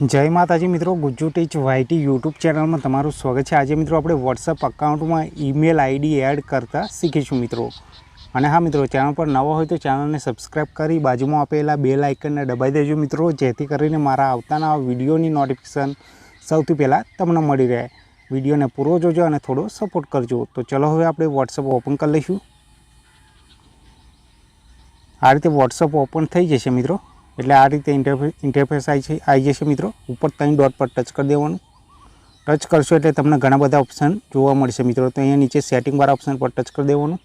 जय माताजी मित्रों, Gujju teach YT YouTube channel में तमारुं स्वागत है। आज मित्रों आपणे वॉट्सएप अकाउंट में ईमेल आईडी एड करता शीखीशुं मित्रों। अने हाँ मित्रों, चैनल पर नवा हो तो चैनल ने सब्सक्राइब करी बाजू में आपेला बेल आइकन ने दबाई देजो मित्रों, जेथी करीने मारा आवता नवा विडियोनी नोटिफिकेशन सौथी पहला तमने मळी रहे। विडियो ने पूरो जोजो अने थोड़ो सपोर्ट करजो। तो चलो हवे आपणे वॉट्सएप ओपन कर लईशुं। आ रीते वॉट्सएप ओपन थई जशे मित्रों। એટલે આ રીતે ઇન્ટરફેસ આવી જશે મિત્રો। ઉપર 3 ડોટ પર ટચ કરી દેવાનું। ટચ કરશો એટલે તમને ઘણા બધા ઓપ્શન જોવા મળશે મિત્રો। તો અહીંયા નીચે સેટિંગ વાળા ઓપ્શન પર ટચ કરી દેવાનું।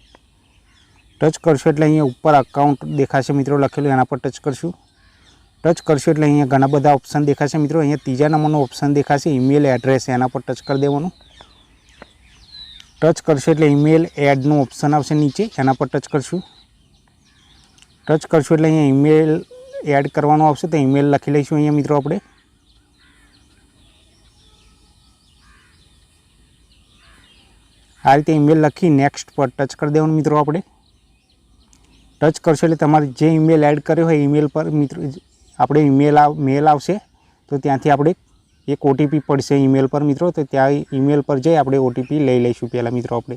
ટચ કરશો એટલે અહીંયા ઉપર અકાઉન્ટ દેખાશે મિત્રો લખેલું, એના પર ટચ કરશું। ટચ કરશો એટલે અહીંયા ઘણા બધા ઓપ્શન દેખાશે મિત્રો। અહીંયા ત્રીજા નંબરનો ઓપ્શન દેખાશે ઈમેલ એડ્રેસ, એના પર ટચ કરી દેવાનું। ટચ કરશો એટલે ઈમેલ એડનું ઓપ્શન આવશે નીચે, એના પર ટચ કરશું। ટચ કરશો એટલે અહીંયા ઈમેલ एड करवानो आवशे। तो ईमेल लखी लईशुं अहींया मित्रों। आपणे आ रीते ईमेल लखी नेक्स्ट पर टच कर देवानुं मित्रों। आपणे टच करशो एटले तमारे जे ईमेल एड कर्यो होय ईमेल पर मित्रों आपणे मेल आवशे। तो त्यांथी आपणे एक ओटीपी पड़शे ईमेल पर मित्रों। तो त्या ईमेल पर जई आपणे ओटीपी लई लईशुं पहेला मित्रों। आपणे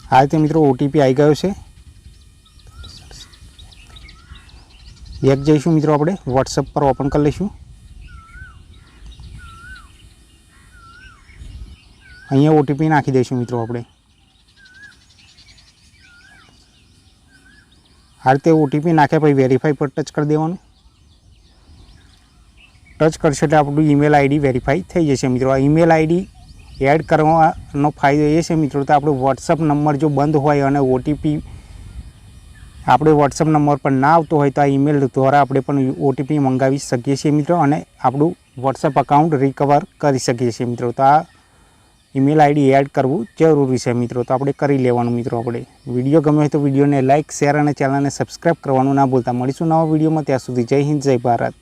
आ रीते मित्रों ओटीपी आई गयो है। एक जईशुं मित्रों आपणे वॉट्सएप पर ओपन कर लईशुं। अहींया ओटीपी नाखी दईशुं मित्रों। आपणे आ रीते ओटीपी नाख्या पछी वेरीफाई पर टच कर देवानुं। टच करशो एटले आपणुं ईमेल आईडी वेरीफाई थई जशे मित्रों। आ ईमेल आईडी एड करवानो फायदो ए छे मित्रों, तो आपणो वॉट्सएप नंबर जो बंद होय अने ओटीपी आपणे वॉट्सएप नंबर पर ना आवतो होय तो आ ईमेल द्वारा आपणे पण ओटीपी मंगावी शकीए छीए मित्रों, अने आपणुं वॉट्सएप अकाउंट रिकवर करी शकीए छीए मित्रों। तो आ ईमेल आईडी एड करवुं जरूरी छे मित्रों। तो आपणे करी लेवानुं मित्रों। आपणे विडियो गमे होय तो विडियोने लाइक शेर अने चेनलने सब्सक्राइब करवानुं ना भूलता। मळीशुं नवा विडियोमां, त्यां सुधी जय हिंद जय भारत।